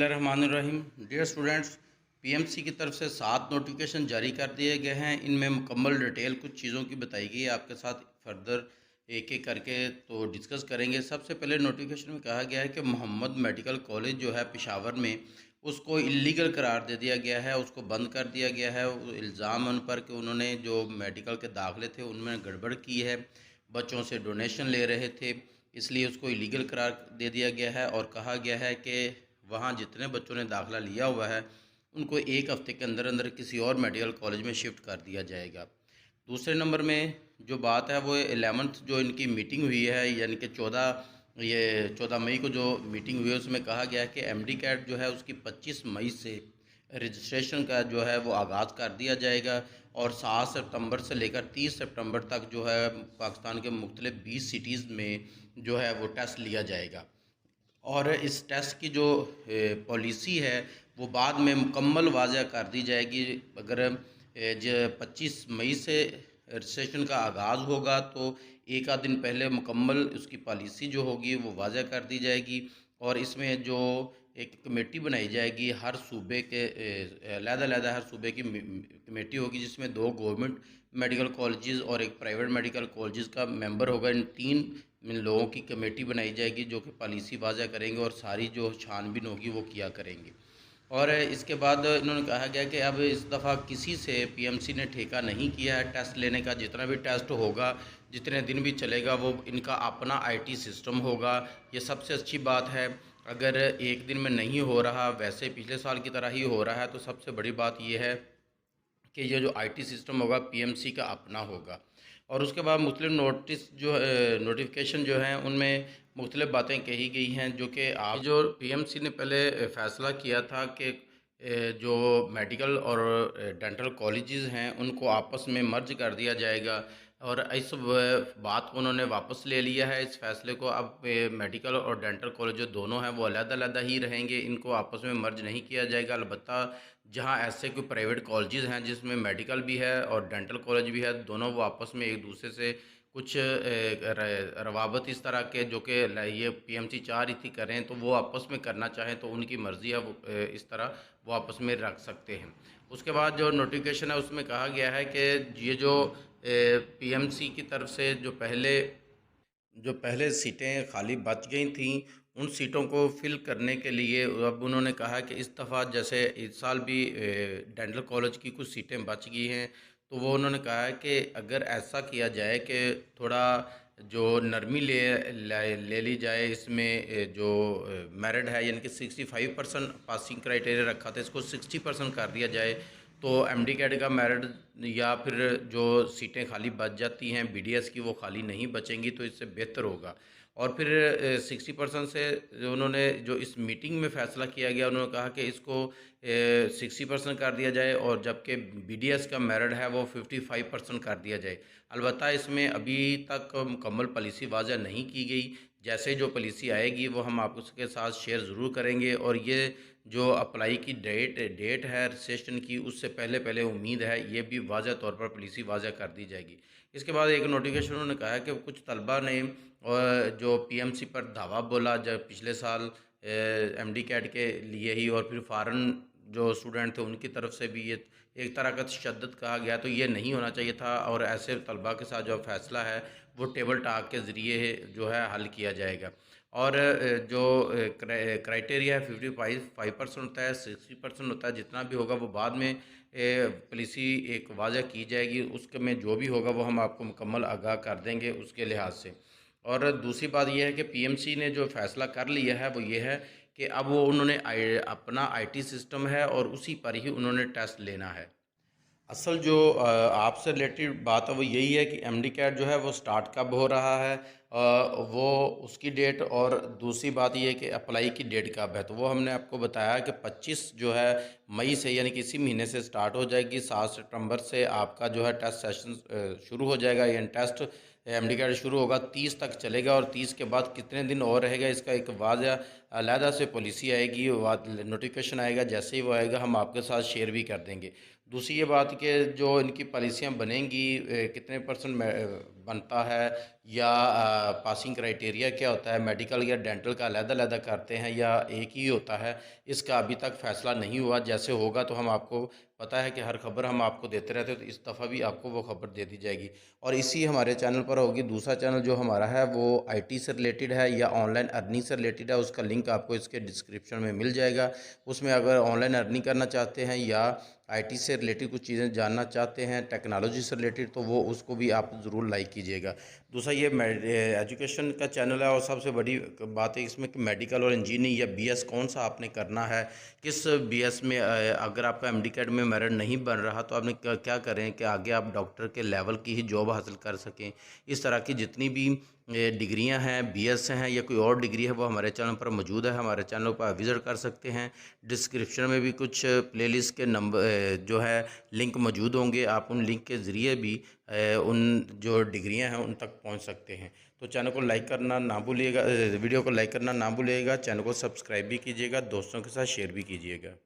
बिस्मिल्लाहिर्रहमानिर्रहीम। Dear students, PMC की तरफ से 7 नोटिफिकेशन जारी कर दिए गए हैं। इनमें मुकम्मल डिटेल कुछ चीज़ों की बताई गई है। आपके साथ फर्दर एक एक करके तो डिस्कस करेंगे। सबसे पहले नोटिफिकेशन में कहा गया है कि मोहम्मद मेडिकल कॉलेज जो है पेशावर में, उसको इलीगल करार दे दिया गया है, उसको बंद कर दिया गया है। इल्ज़ाम उन पर कि उन्होंने जो मेडिकल के दाखिले थे उनमें गड़बड़ की है, बच्चों से डोनेशन ले रहे थे, इसलिए उसको इलीगल करार दे दिया गया है। और कहा गया है कि वहाँ जितने बच्चों ने दाखिला लिया हुआ है उनको एक हफ़्ते के अंदर अंदर किसी और मेडिकल कॉलेज में शिफ्ट कर दिया जाएगा। दूसरे नंबर में जो बात है वो 11th जो इनकी मीटिंग हुई है, यानी कि 14 मई को जो मीटिंग हुई है, उसमें कहा गया है कि एमडी कैट जो है उसकी 25 मई से रजिस्ट्रेशन का जो है वो आगाज़ कर दिया जाएगा। और 7 सितंबर से लेकर 30 सितंबर तक जो है पाकिस्तान के मुख्तलिफ 20 सिटीज़ में जो है वो टेस्ट लिया जाएगा। और इस टेस्ट की जो पॉलिसी है वो बाद में मुकम्मल वाज़ह कर दी जाएगी। अगर जो 25 मई से रजिस्ट्रेशन का आगाज़ होगा तो एक आध दिन पहले मुकम्मल उसकी पॉलिसी जो होगी वो वाज़ह कर दी जाएगी। और इसमें जो एक कमेटी बनाई जाएगी, हर सूबे के अलग-अलग हर सूबे की कमेटी होगी, जिसमें 2 गवर्नमेंट मेडिकल कॉलेजेस और एक प्राइवेट मेडिकल कॉलेजेस का मेंबर होगा। इन लोगों की कमेटी बनाई जाएगी जो कि पॉलिसी वाज़ा करेंगे और सारी जो छानबीन होगी वो किया करेंगे। और इसके बाद इन्होंने कहा गया कि अब इस दफ़ा किसी से पीएमसी ने ठेका नहीं किया है टेस्ट लेने का। जितना भी टेस्ट होगा, जितने दिन भी चलेगा, वो इनका अपना आईटी सिस्टम होगा। ये सबसे अच्छी बात है। अगर एक दिन में नहीं हो रहा, वैसे पिछले साल की तरह ही हो रहा है, तो सबसे बड़ी बात ये है कि ये जो आईटी सिस्टम होगा पीएमसी का अपना होगा। और उसके बाद मुख्तलिफ नोटिफिकेशन जो हैं उनमें मुख्तलिफ बातें कही गई हैं, जो कि आप जो पीएमसी ने पहले फ़ैसला किया था कि जो मेडिकल और डेंटल कॉलेजेस हैं उनको आपस में मर्ज कर दिया जाएगा। और इस बात को उन्होंने वापस ले लिया है, इस फ़ैसले को। अब मेडिकल और डेंटल कॉलेज जो दोनों हैं वो अलग-अलग ही रहेंगे, इनको आपस में मर्ज नहीं किया जाएगा। अलबत्ता जहाँ ऐसे कोई प्राइवेट कॉलेजेस हैं जिसमें मेडिकल भी है और डेंटल कॉलेज भी है, दोनों वो आपस में एक दूसरे से कुछ रवाबत इस तरह के जो कि ये पीएमसी चाह रही थी करें, तो वो आपस में करना चाहें तो उनकी मर्ज़ी है, वो इस तरह वो आपस में रख सकते हैं। उसके बाद जो नोटिफिकेशन है उसमें कहा गया है कि ये जो पीएमसी की तरफ से जो पहले सीटें खाली बच गई थीं, उन सीटों को फिल करने के लिए अब उन्होंने कहा कि इस दफ़ा जैसे इस साल भी डेंटल कॉलेज की कुछ सीटें बच गई हैं, तो वो उन्होंने कहा है कि अगर ऐसा किया जाए कि थोड़ा जो नरमी ले ली जाए इसमें, जो मेरिट है, यानी कि 65% पासिंग क्राइटेरिया रखा था, इसको 60% कर दिया जाए, तो एमडी कैट का मेरिट या फिर जो सीटें खाली बच जाती हैं बीडीएस की वो खाली नहीं बचेंगी, तो इससे बेहतर होगा। और फिर 60% से जो उन्होंने जो इस मीटिंग में फ़ैसला किया गया, उन्होंने कहा कि इसको 60% कर दिया जाए, और जबकि बीडीएस का मेरिट है वो 55% कर दिया जाए। अलबत्ता इसमें अभी तक मुकम्मल पॉलिसी वाज़ह नहीं की गई। जैसे जो पॉलिसी आएगी वो हम आपके साथ शेयर ज़रूर करेंगे। और ये जो अप्लाई की डेट है रजिस्ट्रेशन की, उससे पहले पहले उम्मीद है ये भी वाज़ह तौर पर पॉलिसी वाज़ह कर दी जाएगी। इसके बाद एक नोटिफिकेशन उन्होंने कहा है कि कुछ तलबा ने जो पीएमसी पर धावा बोला, जब पिछले साल एमडी कैट के लिए ही, और फिर फ़ॉरेन जो स्टूडेंट थे उनकी तरफ से भी ये एक तरह का तशद्दुद कहा गया, तो ये नहीं होना चाहिए था। और ऐसे तलबा के साथ जो फ़ैसला है वो टेबल टॉक के ज़रिए जो है हल किया जाएगा। और जो क्राइटेरिया है 55% होता है, 60% होता है, जितना भी होगा वो बाद में पॉलिसी एक वाज़ह की जाएगी, उसके में जो भी होगा वो हम आपको मुकम्मल आगाह कर देंगे उसके लिहाज से। और दूसरी बात यह है कि पीएमसी ने जो फ़ैसला कर लिया है वो ये है कि अब वो उन्होंने अपना आईटी सिस्टम है और उसी पर ही उन्होंने टेस्ट लेना है। असल जो आपसे रिलेटेड बात है वो यही है कि एमडी कैट जो है वो स्टार्ट कब हो रहा है, वो उसकी डेट, और दूसरी बात ये है कि अप्लाई की डेट कब है। तो वो हमने आपको बताया कि 25 जो है मई से, यानी कि इसी महीने से स्टार्ट हो जाएगी। 7 सितंबर से आपका जो है टेस्ट सेशन शुरू हो जाएगा, यानी टेस्ट एमडी कैट शुरू होगा, 30 तक चलेगा। और 30 के बाद कितने दिन और रहेगा इसका एक वाज़ह अलहदा से पॉलिसी आएगी, नोटिफिकेशन आएगा। जैसे ही वो आएगा हम आपके साथ शेयर भी कर देंगे। दूसरी ये बात कि जो इनकी पॉलिसियाँ बनेंगी, कितने परसेंट बनता है, या पासिंग क्राइटेरिया क्या होता है, मेडिकल या डेंटल का अलग-अलग करते हैं या एक ही होता है, इसका अभी तक फ़ैसला नहीं हुआ। जैसे होगा तो हम आपको, पता है कि हर खबर हम आपको देते रहते हैं, तो इस दफ़ा भी आपको वो खबर दे दी जाएगी। और इसी हमारे चैनल पर होगी। दूसरा चैनल जो हमारा है वो आईटी से रिलेटेड है या ऑनलाइन अर्निंग से रिलेटेड है, उसका लिंक आपको इसके डिस्क्रिप्शन में मिल जाएगा। उसमें अगर ऑनलाइन अर्निंग करना चाहते हैं या आईटी से रिलेटेड कुछ चीज़ें जानना चाहते हैं, टेक्नोलॉजी से रिलेटेड, तो वो उसको भी आप ज़रूर लाइक कीजिएगा। दूसरा ये एजुकेशन का चैनल है, और सबसे बड़ी बात है इसमें कि मेडिकल और इंजीनियरिंग या बीएस कौन सा आपने करना है, किस बीएस में अगर आपका एमडी कैट में मेरिट नहीं बन रहा तो आपने क्या करें कि आगे आप डॉक्टर के लेवल की ही जॉब हासिल कर सकें। इस तरह की जितनी भी डिग्रियां हैं, बीएस हैं या कोई और डिग्री है, वो हमारे चैनल पर मौजूद है। हमारे चैनल पर विज़िट कर सकते हैं। डिस्क्रिप्शन में भी कुछ प्लेलिस्ट के नंबर जो है लिंक मौजूद होंगे। आप उन लिंक के ज़रिए भी उन जो डिग्रियां हैं उन तक पहुंच सकते हैं। तो चैनल को लाइक करना ना भूलिएगा, वीडियो को लाइक करना ना भूलिएगा, चैनल को सब्सक्राइब भी कीजिएगा, दोस्तों के साथ शेयर भी कीजिएगा।